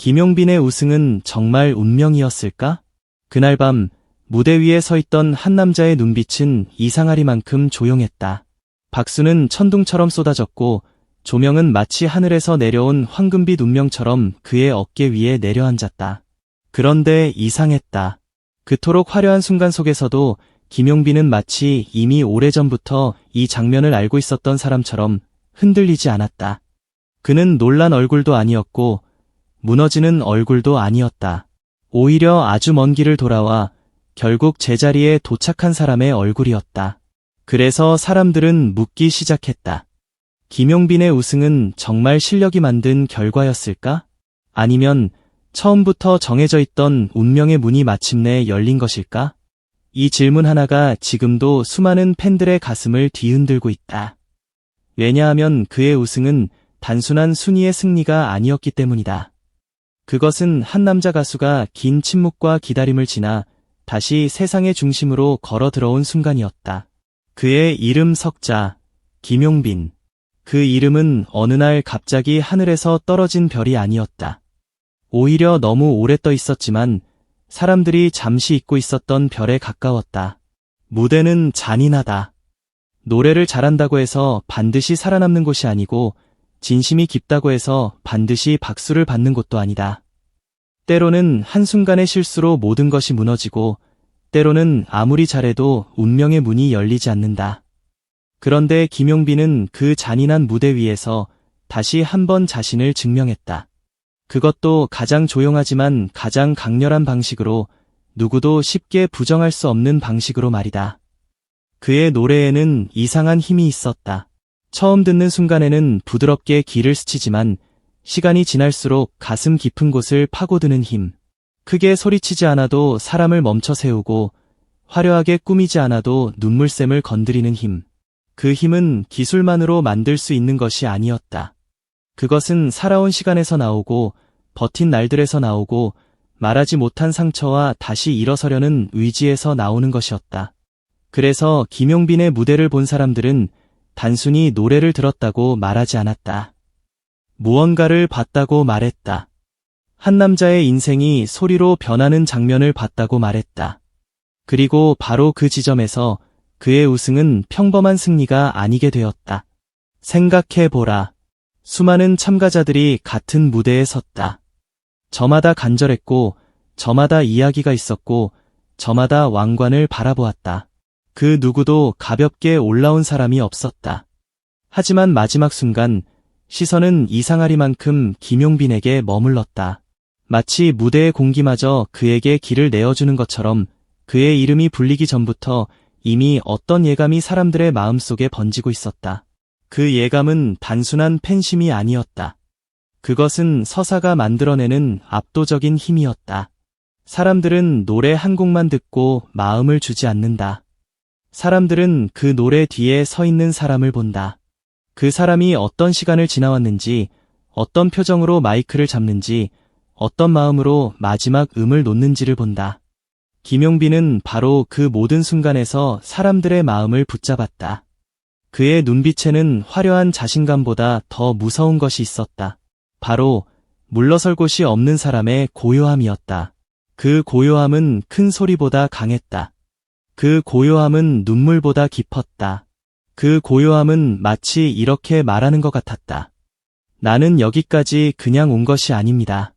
김용빈의 우승은 정말 운명이었을까? 그날 밤 무대 위에 서 있던 한 남자의 눈빛은 이상하리만큼 조용했다. 박수는 천둥처럼 쏟아졌고 조명은 마치 하늘에서 내려온 황금빛 운명처럼 그의 어깨 위에 내려앉았다. 그런데 이상했다. 그토록 화려한 순간 속에서도 김용빈은 마치 이미 오래전부터 이 장면을 알고 있었던 사람처럼 흔들리지 않았다. 그는 놀란 얼굴도 아니었고 무너지는 얼굴도 아니었다. 오히려 아주 먼 길을 돌아와 결국 제자리에 도착한 사람의 얼굴이었다. 그래서 사람들은 묻기 시작했다. 김용빈의 우승은 정말 실력이 만든 결과였을까? 아니면 처음부터 정해져 있던 운명의 문이 마침내 열린 것일까? 이 질문 하나가 지금도 수많은 팬들의 가슴을 뒤흔들고 있다. 왜냐하면 그의 우승은 단순한 순위의 승리가 아니었기 때문이다. 그것은 한 남자 가수가 긴 침묵과 기다림을 지나 다시 세상의 중심으로 걸어 들어온 순간이었다. 그의 이름 석자, 김용빈. 그 이름은 어느 날 갑자기 하늘에서 떨어진 별이 아니었다. 오히려 너무 오래 떠 있었지만 사람들이 잠시 잊고 있었던 별에 가까웠다. 무대는 잔인하다. 노래를 잘한다고 해서 반드시 살아남는 곳이 아니고 진심이 깊다고 해서 반드시 박수를 받는 곳도 아니다. 때로는 한순간의 실수로 모든 것이 무너지고 때로는 아무리 잘해도 운명의 문이 열리지 않는다. 그런데 김용빈은 그 잔인한 무대 위에서 다시 한번 자신을 증명했다. 그것도 가장 조용하지만 가장 강렬한 방식으로, 누구도 쉽게 부정할 수 없는 방식으로 말이다. 그의 노래에는 이상한 힘이 있었다. 처음 듣는 순간에는 부드럽게 귀를 스치지만 시간이 지날수록 가슴 깊은 곳을 파고드는 힘. 크게 소리치지 않아도 사람을 멈춰 세우고 화려하게 꾸미지 않아도 눈물샘을 건드리는 힘. 그 힘은 기술만으로 만들 수 있는 것이 아니었다. 그것은 살아온 시간에서 나오고 버틴 날들에서 나오고 말하지 못한 상처와 다시 일어서려는 의지에서 나오는 것이었다. 그래서 김용빈의 무대를 본 사람들은 단순히 노래를 들었다고 말하지 않았다. 무언가를 봤다고 말했다. 한 남자의 인생이 소리로 변하는 장면을 봤다고 말했다. 그리고 바로 그 지점에서 그의 우승은 평범한 승리가 아니게 되었다. 생각해보라. 수많은 참가자들이 같은 무대에 섰다. 저마다 간절했고, 저마다 이야기가 있었고, 저마다 왕관을 바라보았다. 그 누구도 가볍게 올라온 사람이 없었다. 하지만 마지막 순간, 시선은 이상하리만큼 김용빈에게 머물렀다. 마치 무대의 공기마저 그에게 길을 내어주는 것처럼 그의 이름이 불리기 전부터 이미 어떤 예감이 사람들의 마음속에 번지고 있었다. 그 예감은 단순한 팬심이 아니었다. 그것은 서사가 만들어내는 압도적인 힘이었다. 사람들은 노래 한 곡만 듣고 마음을 주지 않는다. 사람들은 그 노래 뒤에 서 있는 사람을 본다. 그 사람이 어떤 시간을 지나왔는지, 어떤 표정으로 마이크를 잡는지, 어떤 마음으로 마지막 음을 놓는지를 본다. 김용빈은 바로 그 모든 순간에서 사람들의 마음을 붙잡았다. 그의 눈빛에는 화려한 자신감보다 더 무서운 것이 있었다. 바로 물러설 곳이 없는 사람의 고요함이었다. 그 고요함은 큰 소리보다 강했다. 그 고요함은 눈물보다 깊었다. 그 고요함은 마치 이렇게 말하는 것 같았다. 나는 여기까지 그냥 온 것이 아닙니다.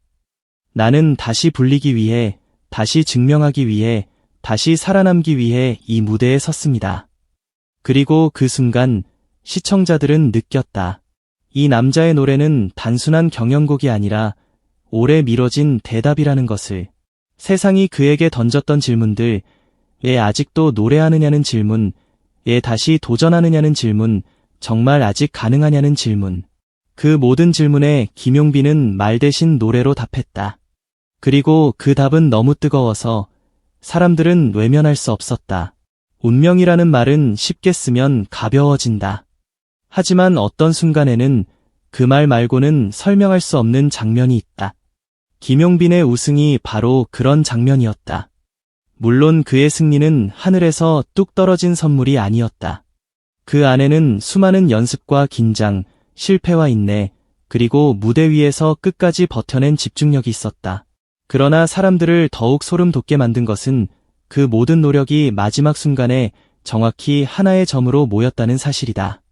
나는 다시 불리기 위해, 다시 증명하기 위해, 다시 살아남기 위해 이 무대에 섰습니다. 그리고 그 순간 시청자들은 느꼈다. 이 남자의 노래는 단순한 경연곡이 아니라 오래 미뤄진 대답이라는 것을. 세상이 그에게 던졌던 질문들, 왜 아직도 노래하느냐는 질문, 왜 다시 도전하느냐는 질문, 정말 아직 가능하냐는 질문. 그 모든 질문에 김용빈은 말 대신 노래로 답했다. 그리고 그 답은 너무 뜨거워서 사람들은 외면할 수 없었다. 운명이라는 말은 쉽게 쓰면 가벼워진다. 하지만 어떤 순간에는 그 말 말고는 설명할 수 없는 장면이 있다. 김용빈의 우승이 바로 그런 장면이었다. 물론 그의 승리는 하늘에서 뚝 떨어진 선물이 아니었다. 그 안에는 수많은 연습과 긴장, 실패와 인내, 그리고 무대 위에서 끝까지 버텨낸 집중력이 있었다. 그러나 사람들을 더욱 소름 돋게 만든 것은 그 모든 노력이 마지막 순간에 정확히 하나의 점으로 모였다는 사실이다.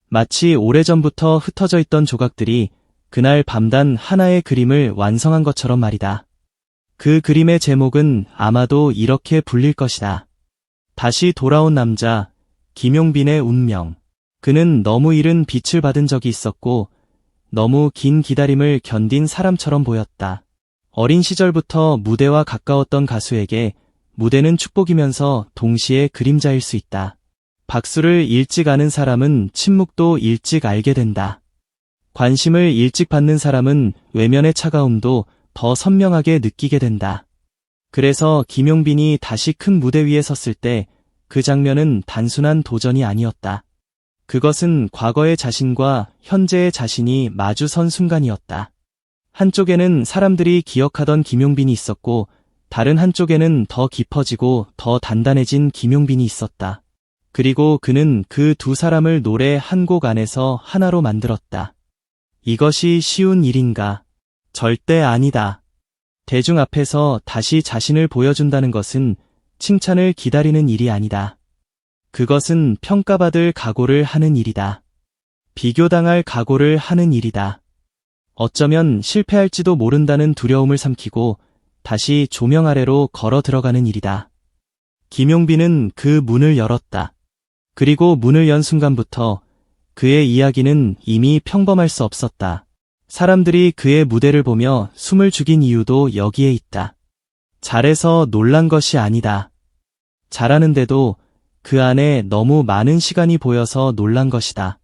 마치 오래전부터 흩어져 있던 조각들이 그날 밤단 하나의 그림을 완성한 것처럼 말이다. 그 그림의 제목은 아마도 이렇게 불릴 것이다. 다시 돌아온 남자, 김용빈의 운명. 그는 너무 이른 빛을 받은 적이 있었고 너무 긴 기다림을 견딘 사람처럼 보였다. 어린 시절부터 무대와 가까웠던 가수에게 무대는 축복이면서 동시에 그림자일 수 있다. 박수를 일찍 아는 사람은 침묵도 일찍 알게 된다. 관심을 일찍 받는 사람은 외면의 차가움도 더 선명하게 느끼게 된다. 그래서 김용빈이 다시 큰 무대 위에 섰을 때 그 장면은 단순한 도전이 아니었다. 그것은 과거의 자신과 현재의 자신이 마주선 순간이었다. 한쪽에는 사람들이 기억하던 김용빈이 있었고 다른 한쪽에는 더 깊어지고 더 단단해진 김용빈이 있었다. 그리고 그는 그 두 사람을 노래 한 곡 안에서 하나로 만들었다. 이것이 쉬운 일인가? 절대 아니다. 대중 앞에서 다시 자신을 보여준다는 것은 칭찬을 기다리는 일이 아니다. 그것은 평가받을 각오를 하는 일이다. 비교당할 각오를 하는 일이다. 어쩌면 실패할지도 모른다는 두려움을 삼키고 다시 조명 아래로 걸어 들어가는 일이다. 김용빈은 그 문을 열었다. 그리고 문을 연 순간부터 그의 이야기는 이미 평범할 수 없었다. 사람들이 그의 무대를 보며 숨을 죽인 이유도 여기에 있다. 잘해서 놀란 것이 아니다. 잘하는데도 그 안에 너무 많은 시간이 보여서 놀란 것이다.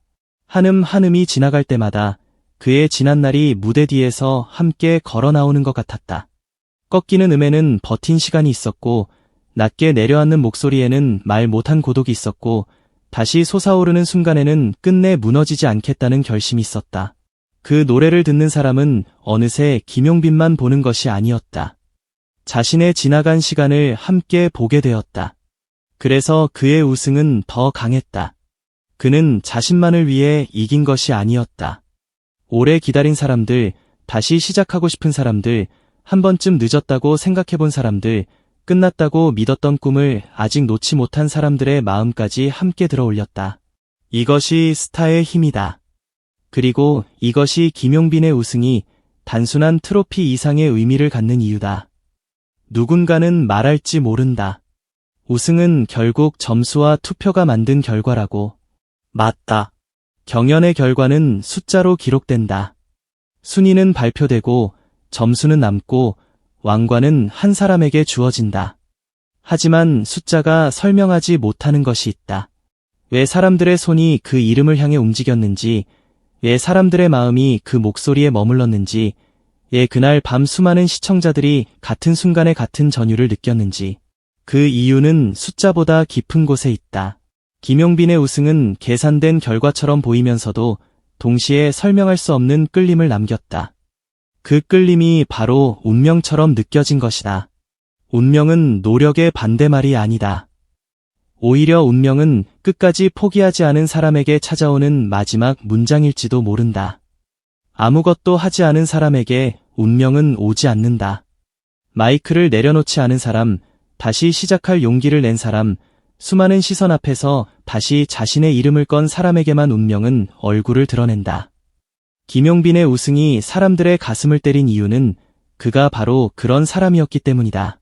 한음 한음이 지나갈 때마다 그의 지난날이 무대 뒤에서 함께 걸어 나오는 것 같았다. 꺾이는 음에는 버틴 시간이 있었고 낮게 내려앉는 목소리에는 말 못한 고독이 있었고 다시 솟아오르는 순간에는 끝내 무너지지 않겠다는 결심이 있었다. 그 노래를 듣는 사람은 어느새 김용빈만 보는 것이 아니었다. 자신의 지나간 시간을 함께 보게 되었다. 그래서 그의 우승은 더 강했다. 그는 자신만을 위해 이긴 것이 아니었다. 오래 기다린 사람들, 다시 시작하고 싶은 사람들, 한 번쯤 늦었다고 생각해본 사람들, 끝났다고 믿었던 꿈을 아직 놓지 못한 사람들의 마음까지 함께 들어올렸다. 이것이 스타의 힘이다. 그리고 이것이 김용빈의 우승이 단순한 트로피 이상의 의미를 갖는 이유다. 누군가는 말할지 모른다. 우승은 결국 점수와 투표가 만든 결과라고. 맞다. 경연의 결과는 숫자로 기록된다. 순위는 발표되고 점수는 남고 왕관은 한 사람에게 주어진다. 하지만 숫자가 설명하지 못하는 것이 있다. 왜 사람들의 손이 그 이름을 향해 움직였는지, 왜 사람들의 마음이 그 목소리에 머물렀는지, 왜 그날 밤 수많은 시청자들이 같은 순간에 같은 전율을 느꼈는지. 그 이유는 숫자보다 깊은 곳에 있다. 김용빈의 우승은 계산된 결과처럼 보이면서도 동시에 설명할 수 없는 끌림을 남겼다. 그 끌림이 바로 운명처럼 느껴진 것이다. 운명은 노력의 반대말이 아니다. 오히려 운명은 끝까지 포기하지 않은 사람에게 찾아오는 마지막 문장일지도 모른다. 아무것도 하지 않은 사람에게 운명은 오지 않는다. 마이크를 내려놓지 않은 사람, 다시 시작할 용기를 낸 사람, 수많은 시선 앞에서 다시 자신의 이름을 건 사람에게만 운명은 얼굴을 드러낸다. 김용빈의 우승이 사람들의 가슴을 때린 이유는 그가 바로 그런 사람이었기 때문이다.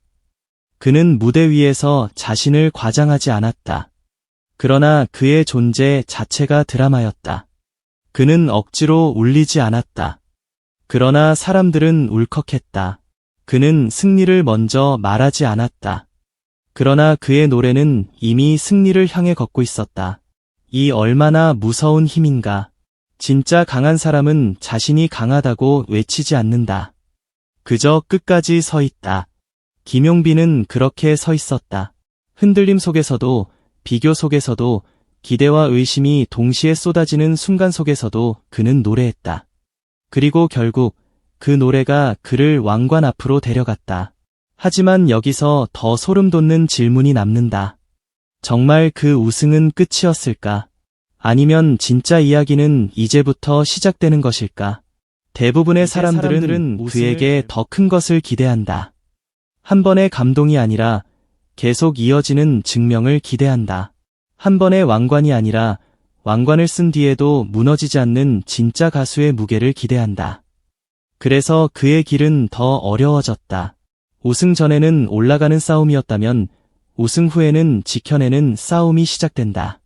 그는 무대 위에서 자신을 과장하지 않았다. 그러나 그의 존재 자체가 드라마였다. 그는 억지로 울리지 않았다. 그러나 사람들은 울컥했다. 그는 승리를 먼저 말하지 않았다. 그러나 그의 노래는 이미 승리를 향해 걷고 있었다. 이 얼마나 무서운 힘인가. 진짜 강한 사람은 자신이 강하다고 외치지 않는다. 그저 끝까지 서 있다. 김용빈은 그렇게 서 있었다. 흔들림 속에서도, 비교 속에서도, 기대와 의심이 동시에 쏟아지는 순간 속에서도 그는 노래했다. 그리고 결국 그 노래가 그를 왕관 앞으로 데려갔다. 하지만 여기서 더 소름 돋는 질문이 남는다. 정말 그 우승은 끝이었을까? 아니면 진짜 이야기는 이제부터 시작되는 것일까? 대부분의 사람들은 그에게 더 큰 것을 기대한다. 한 번의 감동이 아니라 계속 이어지는 증명을 기대한다. 한 번의 왕관이 아니라 왕관을 쓴 뒤에도 무너지지 않는 진짜 가수의 무게를 기대한다. 그래서 그의 길은 더 어려워졌다. 우승 전에는 올라가는 싸움이었다면 우승 후에는 지켜내는 싸움이 시작된다.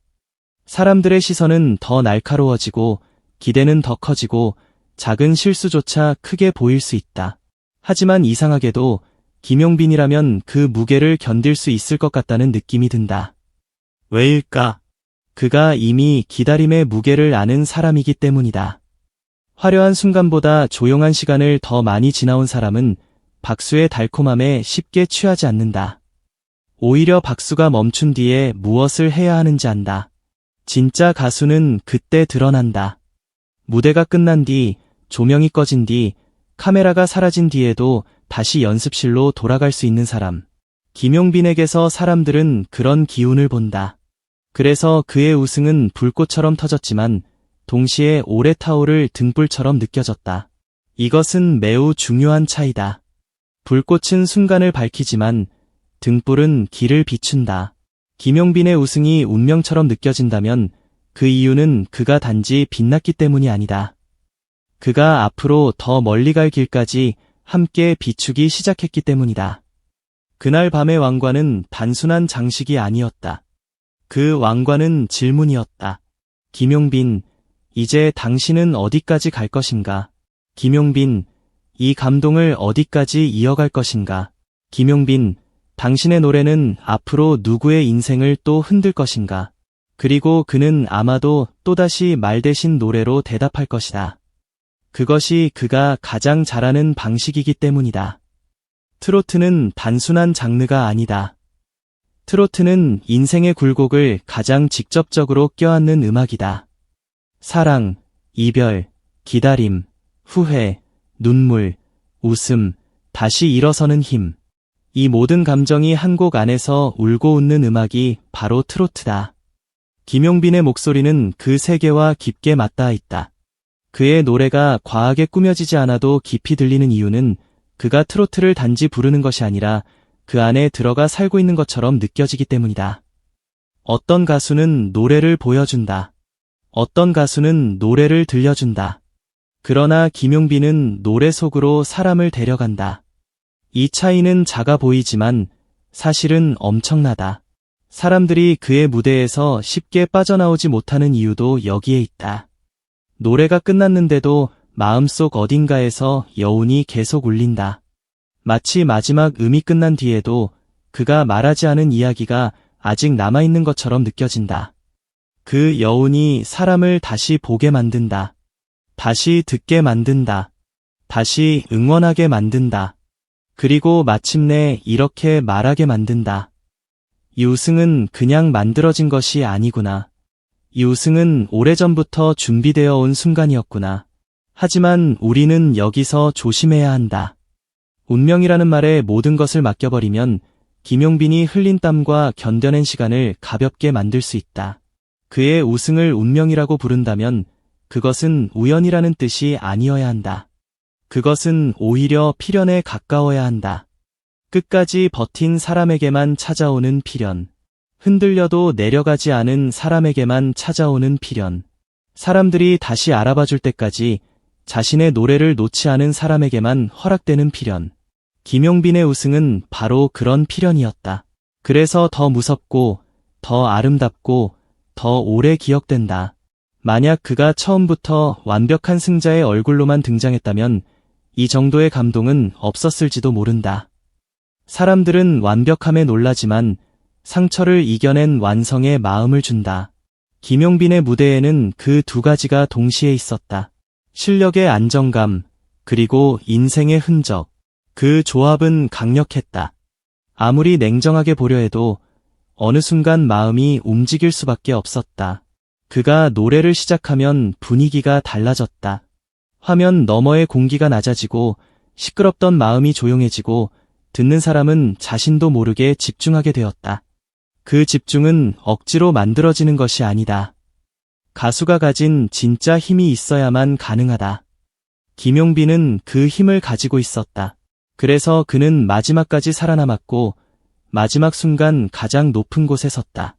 사람들의 시선은 더 날카로워지고 기대는 더 커지고 작은 실수조차 크게 보일 수 있다. 하지만 이상하게도 김용빈이라면 그 무게를 견딜 수 있을 것 같다는 느낌이 든다. 왜일까? 그가 이미 기다림의 무게를 아는 사람이기 때문이다. 화려한 순간보다 조용한 시간을 더 많이 지나온 사람은 박수의 달콤함에 쉽게 취하지 않는다. 오히려 박수가 멈춘 뒤에 무엇을 해야 하는지 안다. 진짜 가수는 그때 드러난다. 무대가 끝난 뒤, 조명이 꺼진 뒤, 카메라가 사라진 뒤에도 다시 연습실로 돌아갈 수 있는 사람. 김용빈에게서 사람들은 그런 기운을 본다. 그래서 그의 우승은 불꽃처럼 터졌지만 동시에 오래 타오를 등불처럼 느껴졌다. 이것은 매우 중요한 차이다. 불꽃은 순간을 밝히지만 등불은 길을 비춘다. 김용빈의 우승이 운명처럼 느껴진다면 그 이유는 그가 단지 빛났기 때문이 아니다. 그가 앞으로 더 멀리 갈 길까지 함께 비추기 시작했기 때문이다. 그날 밤의 왕관은 단순한 장식이 아니었다. 그 왕관은 질문이었다. 김용빈, 이제 당신은 어디까지 갈 것인가? 김용빈, 이 감동을 어디까지 이어갈 것인가? 김용빈, 당신의 노래는 앞으로 누구의 인생을 또 흔들 것인가? 그리고 그는 아마도 또다시 말 대신 노래로 대답할 것이다. 그것이 그가 가장 잘하는 방식이기 때문이다. 트로트는 단순한 장르가 아니다. 트로트는 인생의 굴곡을 가장 직접적으로 껴안는 음악이다. 사랑, 이별, 기다림, 후회, 눈물, 웃음, 다시 일어서는 힘. 이 모든 감정이 한 곡 안에서 울고 웃는 음악이 바로 트로트다. 김용빈의 목소리는 그 세계와 깊게 맞닿아 있다. 그의 노래가 과하게 꾸며지지 않아도 깊이 들리는 이유는 그가 트로트를 단지 부르는 것이 아니라 그 안에 들어가 살고 있는 것처럼 느껴지기 때문이다. 어떤 가수는 노래를 보여준다. 어떤 가수는 노래를 들려준다. 그러나 김용빈은 노래 속으로 사람을 데려간다. 이 차이는 작아 보이지만 사실은 엄청나다. 사람들이 그의 무대에서 쉽게 빠져나오지 못하는 이유도 여기에 있다. 노래가 끝났는데도 마음속 어딘가에서 여운이 계속 울린다. 마치 마지막 음이 끝난 뒤에도 그가 말하지 않은 이야기가 아직 남아있는 것처럼 느껴진다. 그 여운이 사람을 다시 보게 만든다. 다시 듣게 만든다. 다시 응원하게 만든다. 그리고 마침내 이렇게 말하게 만든다. 이 우승은 그냥 만들어진 것이 아니구나. 이 우승은 오래전부터 준비되어 온 순간이었구나. 하지만 우리는 여기서 조심해야 한다. 운명이라는 말에 모든 것을 맡겨버리면 김용빈이 흘린 땀과 견뎌낸 시간을 가볍게 만들 수 있다. 그의 우승을 운명이라고 부른다면 그것은 우연이라는 뜻이 아니어야 한다. 그것은 오히려 필연에 가까워야 한다. 끝까지 버틴 사람에게만 찾아오는 필연. 흔들려도 내려가지 않은 사람에게만 찾아오는 필연. 사람들이 다시 알아봐 줄 때까지 자신의 노래를 놓지 않은 사람에게만 허락되는 필연. 김용빈의 우승은 바로 그런 필연이었다. 그래서 더 무섭고, 더 아름답고, 더 오래 기억된다. 만약 그가 처음부터 완벽한 승자의 얼굴로만 등장했다면 이 정도의 감동은 없었을지도 모른다. 사람들은 완벽함에 놀라지만 상처를 이겨낸 완성에 마음을 준다. 김용빈의 무대에는 그 두 가지가 동시에 있었다. 실력의 안정감, 그리고 인생의 흔적. 그 조합은 강력했다. 아무리 냉정하게 보려 해도 어느 순간 마음이 움직일 수밖에 없었다. 그가 노래를 시작하면 분위기가 달라졌다. 화면 너머의 공기가 낮아지고 시끄럽던 마음이 조용해지고 듣는 사람은 자신도 모르게 집중하게 되었다. 그 집중은 억지로 만들어지는 것이 아니다. 가수가 가진 진짜 힘이 있어야만 가능하다. 김용빈은 그 힘을 가지고 있었다. 그래서 그는 마지막까지 살아남았고 마지막 순간 가장 높은 곳에 섰다.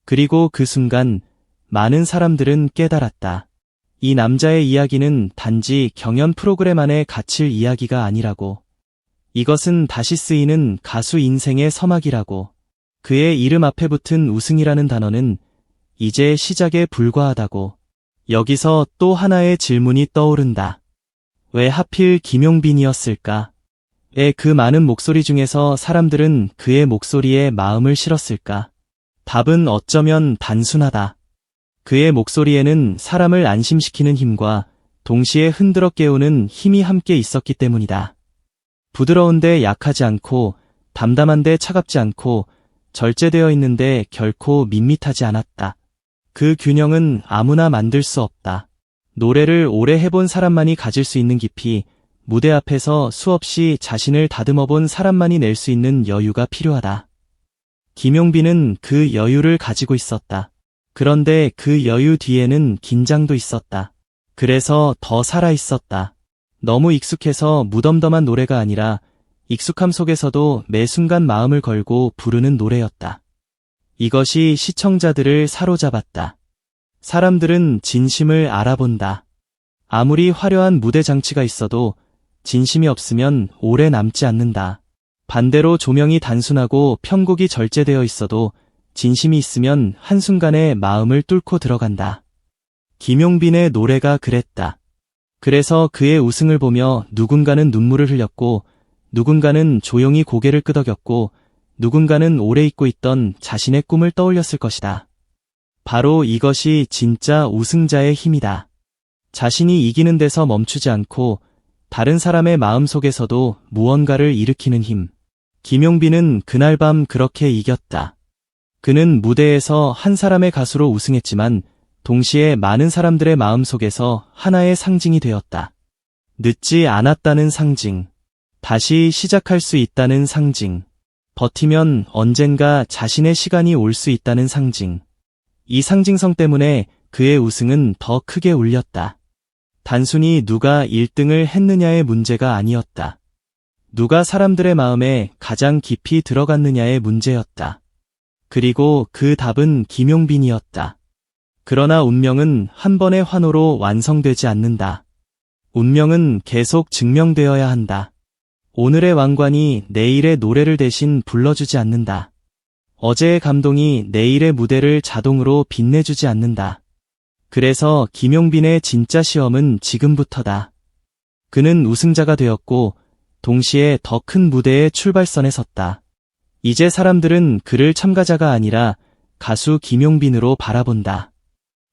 그리고 그 순간 많은 사람들은 깨달았다. 이 남자의 이야기는 단지 경연 프로그램 안에 갇힐 이야기가 아니라고. 이것은 다시 쓰이는 가수 인생의 서막이라고. 그의 이름 앞에 붙은 우승이라는 단어는 이제 시작에 불과하다고. 여기서 또 하나의 질문이 떠오른다. 왜 하필 김용빈이었을까? 왜 그 많은 목소리 중에서 사람들은 그의 목소리에 마음을 실었을까? 답은 어쩌면 단순하다. 그의 목소리에는 사람을 안심시키는 힘과 동시에 흔들어 깨우는 힘이 함께 있었기 때문이다. 부드러운데 약하지 않고 담담한데 차갑지 않고 절제되어 있는데 결코 밋밋하지 않았다. 그 균형은 아무나 만들 수 없다. 노래를 오래 해본 사람만이 가질 수 있는 깊이, 무대 앞에서 수없이 자신을 다듬어 본 사람만이 낼 수 있는 여유가 필요하다. 김용빈은 그 여유를 가지고 있었다. 그런데 그 여유 뒤에는 긴장도 있었다. 그래서 더 살아있었다. 너무 익숙해서 무덤덤한 노래가 아니라 익숙함 속에서도 매 순간 마음을 걸고 부르는 노래였다. 이것이 시청자들을 사로잡았다. 사람들은 진심을 알아본다. 아무리 화려한 무대 장치가 있어도 진심이 없으면 오래 남지 않는다. 반대로 조명이 단순하고 편곡이 절제되어 있어도 진심이 있으면 한순간에 마음을 뚫고 들어간다. 김용빈의 노래가 그랬다. 그래서 그의 우승을 보며 누군가는 눈물을 흘렸고, 누군가는 조용히 고개를 끄덕였고, 누군가는 오래 잊고 있던 자신의 꿈을 떠올렸을 것이다. 바로 이것이 진짜 우승자의 힘이다. 자신이 이기는 데서 멈추지 않고 다른 사람의 마음 속에서도 무언가를 일으키는 힘. 김용빈은 그날 밤 그렇게 이겼다. 그는 무대에서 한 사람의 가수로 우승했지만 동시에 많은 사람들의 마음 속에서 하나의 상징이 되었다. 늦지 않았다는 상징. 다시 시작할 수 있다는 상징. 버티면 언젠가 자신의 시간이 올 수 있다는 상징. 이 상징성 때문에 그의 우승은 더 크게 울렸다. 단순히 누가 1등을 했느냐의 문제가 아니었다. 누가 사람들의 마음에 가장 깊이 들어갔느냐의 문제였다. 그리고 그 답은 김용빈이었다. 그러나 운명은 한 번의 환호로 완성되지 않는다. 운명은 계속 증명되어야 한다. 오늘의 왕관이 내일의 노래를 대신 불러주지 않는다. 어제의 감동이 내일의 무대를 자동으로 빛내주지 않는다. 그래서 김용빈의 진짜 시험은 지금부터다. 그는 우승자가 되었고 동시에 더 큰 무대의 출발선에 섰다. 이제 사람들은 그를 참가자가 아니라 가수 김용빈으로 바라본다.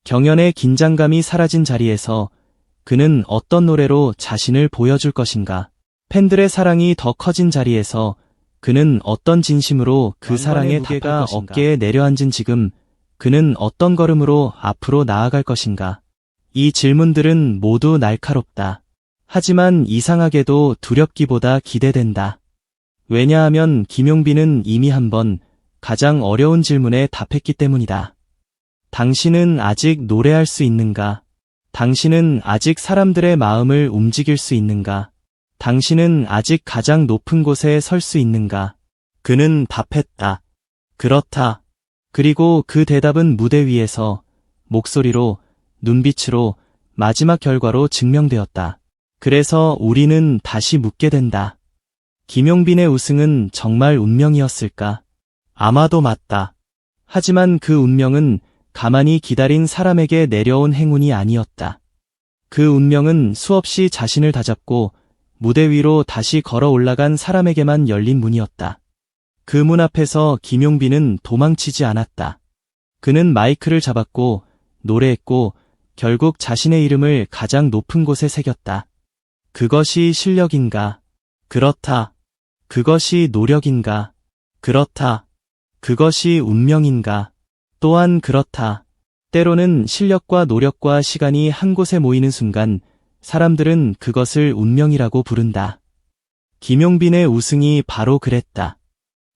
경연의 긴장감이 사라진 자리에서 그는 어떤 노래로 자신을 보여줄 것인가? 팬들의 사랑이 더 커진 자리에서 그는 어떤 진심으로 그 사랑의 무게가 어깨에 내려앉은 지금 그는 어떤 걸음으로 앞으로 나아갈 것인가? 이 질문들은 모두 날카롭다. 하지만 이상하게도 두렵기보다 기대된다. 왜냐하면 김용빈은 이미 한번 가장 어려운 질문에 답했기 때문이다. 당신은 아직 노래할 수 있는가? 당신은 아직 사람들의 마음을 움직일 수 있는가? 당신은 아직 가장 높은 곳에 설 수 있는가? 그는 답했다. 그렇다. 그리고 그 대답은 무대 위에서 목소리로, 눈빛으로, 마지막 결과로 증명되었다. 그래서 우리는 다시 묻게 된다. 김용빈의 우승은 정말 운명이었을까? 아마도 맞다. 하지만 그 운명은 가만히 기다린 사람에게 내려온 행운이 아니었다. 그 운명은 수없이 자신을 다잡고 무대 위로 다시 걸어 올라간 사람에게만 열린 문이었다. 그 문 앞에서 김용빈은 도망치지 않았다. 그는 마이크를 잡았고 노래했고 결국 자신의 이름을 가장 높은 곳에 새겼다. 그것이 실력인가? 그렇다. 그것이 노력인가? 그렇다. 그것이 운명인가? 또한 그렇다. 때로는 실력과 노력과 시간이 한 곳에 모이는 순간 사람들은 그것을 운명이라고 부른다. 김용빈의 우승이 바로 그랬다.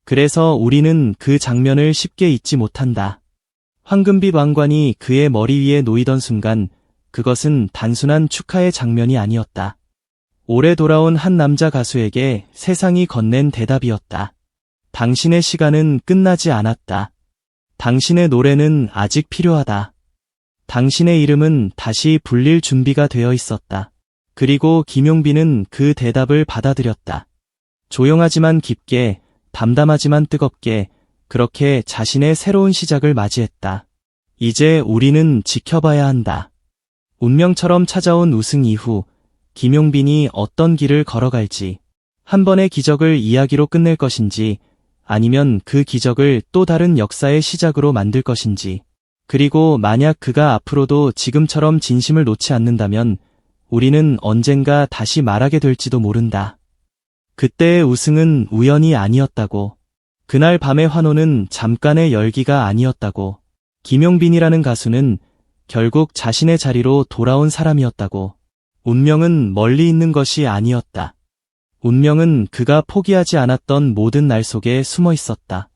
그래서 우리는 그 장면을 쉽게 잊지 못한다. 황금빛 왕관이 그의 머리 위에 놓이던 순간 그것은 단순한 축하의 장면이 아니었다. 올해 돌아온 한 남자 가수에게 세상이 건넨 대답이었다. 당신의 시간은 끝나지 않았다. 당신의 노래는 아직 필요하다. 당신의 이름은 다시 불릴 준비가 되어 있었다. 그리고 김용빈은 그 대답을 받아들였다. 조용하지만 깊게, 담담하지만 뜨겁게, 그렇게 자신의 새로운 시작을 맞이했다. 이제 우리는 지켜봐야 한다. 운명처럼 찾아온 우승 이후 김용빈이 어떤 길을 걸어갈지, 한 번의 기적을 이야기로 끝낼 것인지, 아니면 그 기적을 또 다른 역사의 시작으로 만들 것인지, 그리고 만약 그가 앞으로도 지금처럼 진심을 놓지 않는다면 우리는 언젠가 다시 말하게 될지도 모른다. 그때의 우승은 우연이 아니었다고. 그날 밤의 환호는 잠깐의 열기가 아니었다고. 김용빈이라는 가수는 결국 자신의 자리로 돌아온 사람이었다고. 운명은 멀리 있는 것이 아니었다. 운명은 그가 포기하지 않았던 모든 날 속에 숨어 있었다.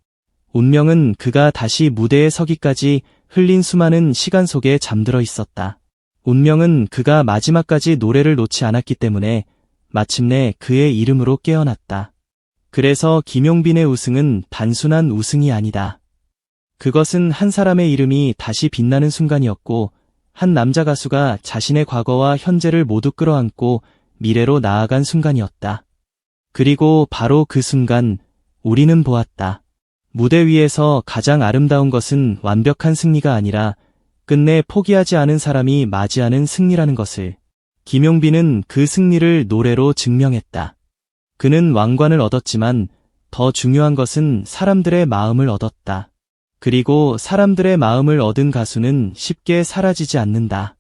운명은 그가 다시 무대에 서기까지 흘린 수많은 시간 속에 잠들어 있었다. 운명은 그가 마지막까지 노래를 놓지 않았기 때문에 마침내 그의 이름으로 깨어났다. 그래서 김용빈의 우승은 단순한 우승이 아니다. 그것은 한 사람의 이름이 다시 빛나는 순간이었고, 한 남자 가수가 자신의 과거와 현재를 모두 끌어안고 미래로 나아간 순간이었다. 그리고 바로 그 순간 우리는 보았다. 무대 위에서 가장 아름다운 것은 완벽한 승리가 아니라 끝내 포기하지 않은 사람이 맞이하는 승리라는 것을. 김용빈은 그 승리를 노래로 증명했다. 그는 왕관을 얻었지만 더 중요한 것은 사람들의 마음을 얻었다. 그리고 사람들의 마음을 얻은 가수는 쉽게 사라지지 않는다.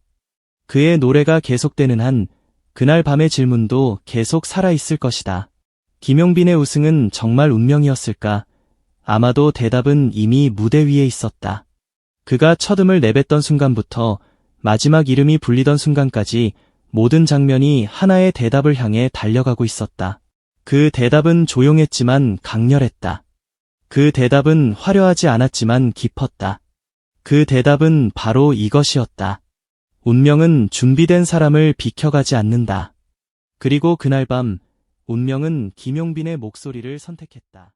그의 노래가 계속되는 한 그날 밤의 질문도 계속 살아있을 것이다. 김용빈의 우승은 정말 운명이었을까? 아마도 대답은 이미 무대 위에 있었다. 그가 첫음을 내뱉던 순간부터 마지막 이름이 불리던 순간까지 모든 장면이 하나의 대답을 향해 달려가고 있었다. 그 대답은 조용했지만 강렬했다. 그 대답은 화려하지 않았지만 깊었다. 그 대답은 바로 이것이었다. 운명은 준비된 사람을 비켜가지 않는다. 그리고 그날 밤 운명은 김용빈의 목소리를 선택했다.